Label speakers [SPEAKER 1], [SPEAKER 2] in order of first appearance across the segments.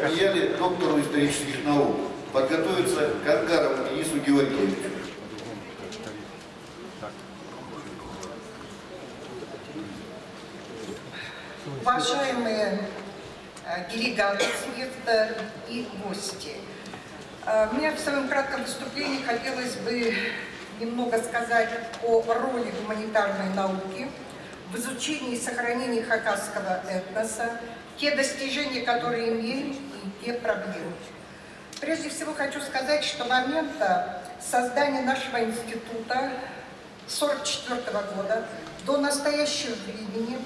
[SPEAKER 1] Камьяле, доктору исторических наук. Подготовиться Кангарову Денису Георгиевичу.
[SPEAKER 2] Уважаемые делегаты съезда и гости, мне в своем кратком выступлении хотелось бы немного сказать о роли гуманитарной науки в изучении и сохранении хакасского этноса, те достижения, которые имеем, и те проблемы. Прежде всего хочу сказать, что с момента создания нашего института 1944 года до настоящего времени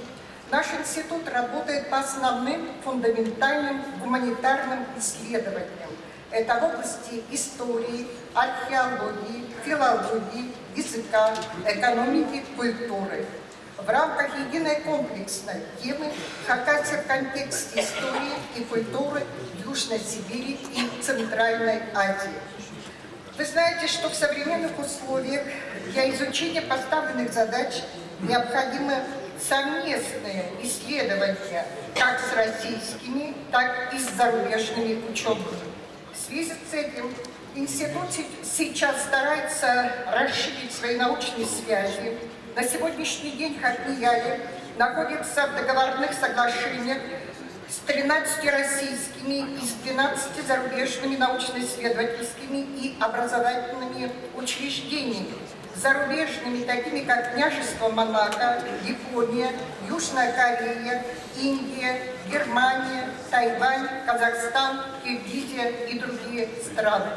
[SPEAKER 2] наш институт работает по основным фундаментальным гуманитарным исследованиям. Это в области истории, археологии, филологии, языка, экономики, культуры. В рамках единой комплексной темы Хакасия в контексте истории и культуры Южной Сибири и Центральной Азии. Вы знаете, что в современных условиях для изучения поставленных задач необходимы совместные исследования как с российскими, так и с зарубежными учеными. В связи с этим институт сейчас старается расширить свои научные связи. На сегодняшний день Камьяле находится в договорных соглашениях с 13 российскими и с 12 зарубежными научно-исследовательскими и образовательными учреждениями, зарубежными, такими как Княжество Монако, Япония, Южная Корея, Индия, Германия, Тайвань, Казахстан, Киргизия и другие страны.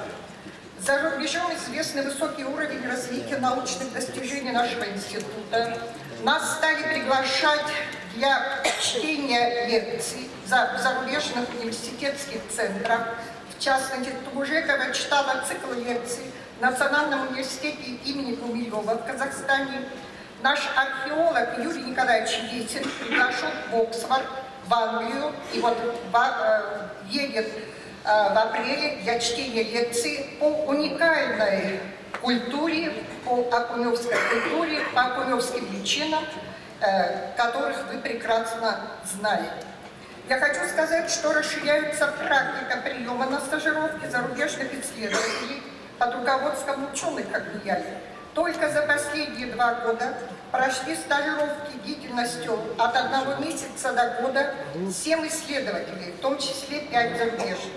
[SPEAKER 2] За рубежом известный высокий уровень развития научных достижений нашего института. Нас стали приглашать для чтения лекций в зарубежных университетских центрах. В частности, Тумужекова читала цикл лекций в Национальном университете имени Гумилева в Казахстане. Наш археолог Юрий Николаевич Есин приглашен в Оксфорд, в Англию, и вот едет в апреле для чтения лекций по уникальной культуре, по акуневской культуре, по акуневским личинам, которых вы прекрасно знаете. Я хочу сказать, что расширяется практика приема на стажировки зарубежных исследователей под руководством ученых Камьяле. Только за последние 2 года прошли стажировки длительностью от 1 месяца до года 7 исследователей, в том числе 5 зарубежных.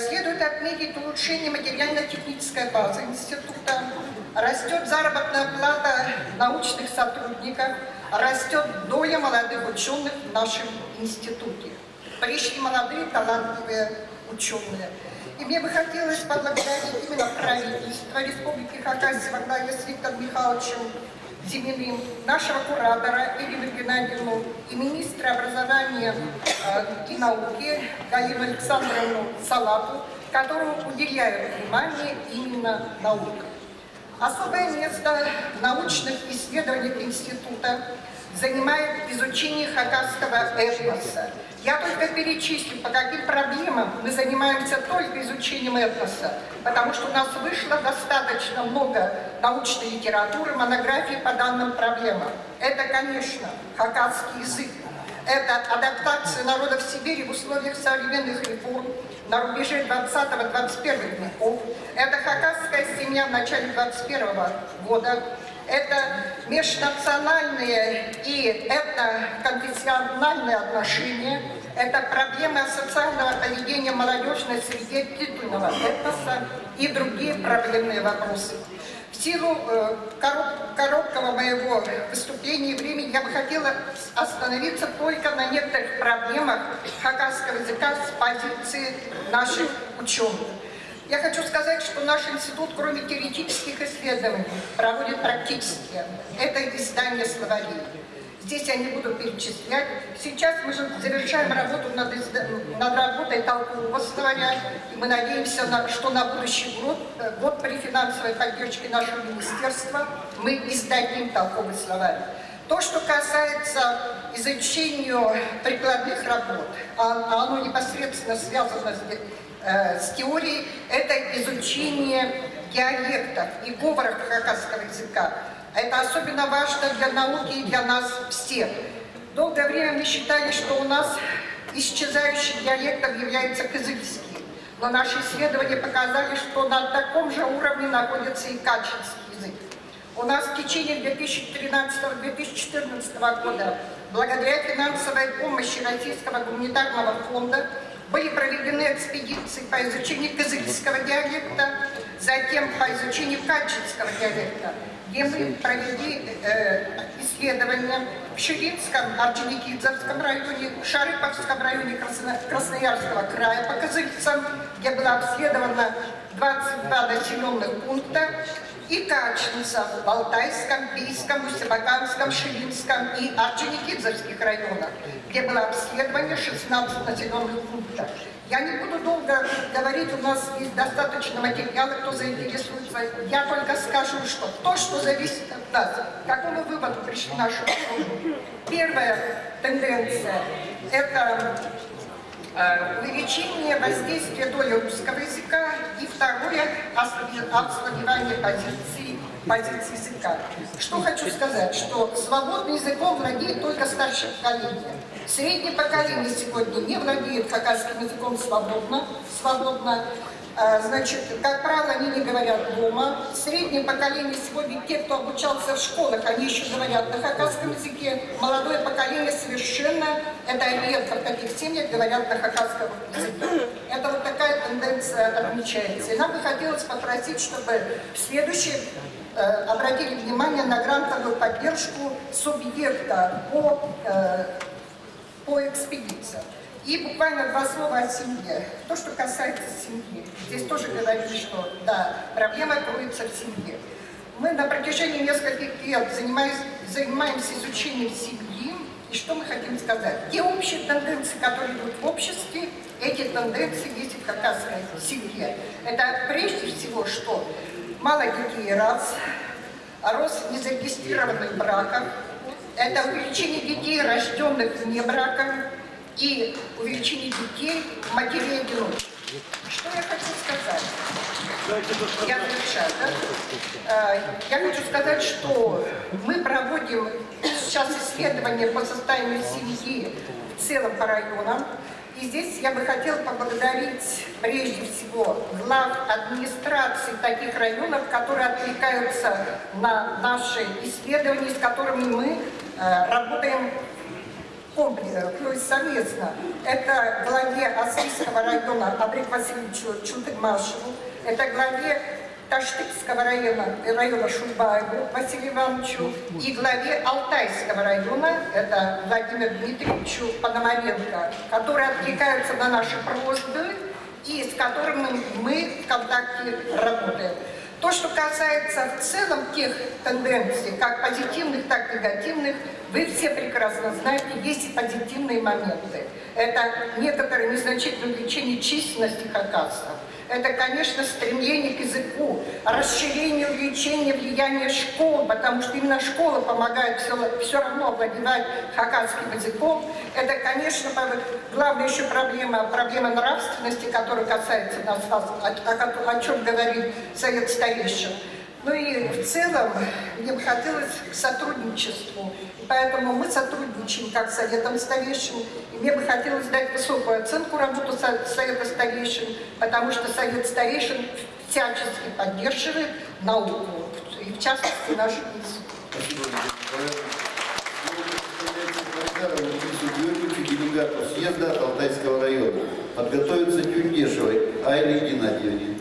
[SPEAKER 2] Следует отметить улучшение материально-технической базы института, растет заработная плата научных сотрудников, растет доля молодых ученых в нашем институте. Пришли молодые талантливые ученые. И мне бы хотелось поблагодарить именно правительство Республики Хакасия во главе с Виктором Михайловичем Зиминым, нашего куратора Ирину Геннадьевну и министра образования и науки Галину Александровну Салапу, которому уделяют внимание именно наукам. Особое место в научных исследованиях института занимает изучение хакасского этноса. Я только перечислю, по каким проблемам мы занимаемся только изучением этноса, потому что у нас вышло достаточно много научной литературы, монографий по данным проблемам. Это, конечно, хакасский язык. Это адаптация народов Сибири в условиях современных реформ на рубеже 20-21 веков. Это хакасская семья в начале 21 года. Это межнациональные и этноконфессиональные отношения. Это проблемы социального поведения молодежной среде титульного этноса и другие проблемные вопросы. В силу короткого моего выступления и времени я бы хотела остановиться только на некоторых проблемах хакасского языка с позиции наших ученых. Я хочу сказать, что наш институт, кроме теоретических исследований, проводит практические. Это издание словарей. Здесь я не буду перечислять. Сейчас мы же завершаем работу над работой толкового словаря. И мы надеемся, что на будущий год при финансовой поддержке нашего министерства мы издадим толковый словарь. То, что касается изучения прикладных работ, оно непосредственно связано с теорией, это изучение диалектов и говоров хакасского языка. Это особенно важно для науки и для нас всех. Долгое время мы считали, что у нас исчезающим диалектом является кызыльский. Но наши исследования показали, что на таком же уровне находится и качинский язык. У нас в течение 2013-2014 года, благодаря финансовой помощи Российского гуманитарного фонда, были проведены экспедиции по изучению кызыльского диалекта, затем по изучению качинского диалекта, где мы провели исследования в Ширинском, Орджоникидзевском районе, Шарыповском районе Красноярского края по кызыльцам, где было обследовано 22 населенных пункта, и Качинцев в Алтайском, Бийском, Усть-Абаканском, Ширинском и Орджоникидзевских районах, где было обследование 16 населенных пунктов. Я не буду долго говорить, у нас есть достаточно материала, кто заинтересуется. Я только скажу, что то, что зависит от нас, к какому выводу пришли наши ученые. Первая тенденция – это увеличение воздействия доли русского языка, и второе – ослабевание позиций языка. Что хочу сказать, что свободным языком владеет только старшее поколение. Среднее поколение сегодня не владеет хакасским языком свободно. Значит, как правило, они не говорят дома. Среднее поколение сегодня, те, кто обучался в школах, они еще говорят на хакасском языке. Молодое поколение совершенно, это редко в таких семьях, говорят на хакасском языке. Это вот такая тенденция отмечается. И нам бы хотелось попросить, чтобы в следующем обратили внимание на грантовую поддержку субъекта по экспедициям. И буквально два слова о семье. То, что касается семьи. Здесь тоже говорили, что да, проблема кроется в семье. Мы на протяжении нескольких лет занимаемся изучением семьи. И что мы хотим сказать? Те общие тенденции, которые идут в обществе, эти тенденции есть и в хакасской семье. Это прежде всего, что мало детей раз, рост незарегистрированных браков, это увеличение детей, рожденных вне брака, и увеличение детей матерей-одиночек. Что я хочу сказать? Я завершаю, да? Я хочу сказать, что мы проводим сейчас исследования по состоянию семьи в целом по районам. И здесь я бы хотела поблагодарить прежде всего глав администрации таких районов, которые откликаются на наши исследования, с которыми мы работаем комплексно, то есть совместно. Это главе Аслийского района Абрек Васильевичу Чудыгмашеву, это главе Таштыкского района Шульбаеву Василию Ивановичу и главе Алтайского района, это Владимиру Дмитриевичу Пономаренко, которые откликаются на наши просьбы и с которыми мы в контакте работаем. То, что касается в целом тех тенденций, как позитивных, так и негативных, вы все прекрасно знаете, есть и позитивные моменты. Это некоторое незначительное увеличение численности хакасцев. Это, конечно, стремление к языку, расширение, увеличение влияния школ, потому что именно школа помогает все равно овладевать хакасским языком. Это, конечно, главная еще проблема нравственности, которая касается нас, о чем говорит Совет старейшин. Ну и в целом мне бы хотелось к сотрудничеству. Поэтому мы сотрудничаем как с Советом старейшин. И мне бы хотелось дать высокую оценку работу Совета старейшин, потому что Совет старейшин всячески поддерживает науку, и в частности нашу институт.
[SPEAKER 1] Делегату съезда Алтайского района подготовиться Тюндешевой Айле Геннадьевне.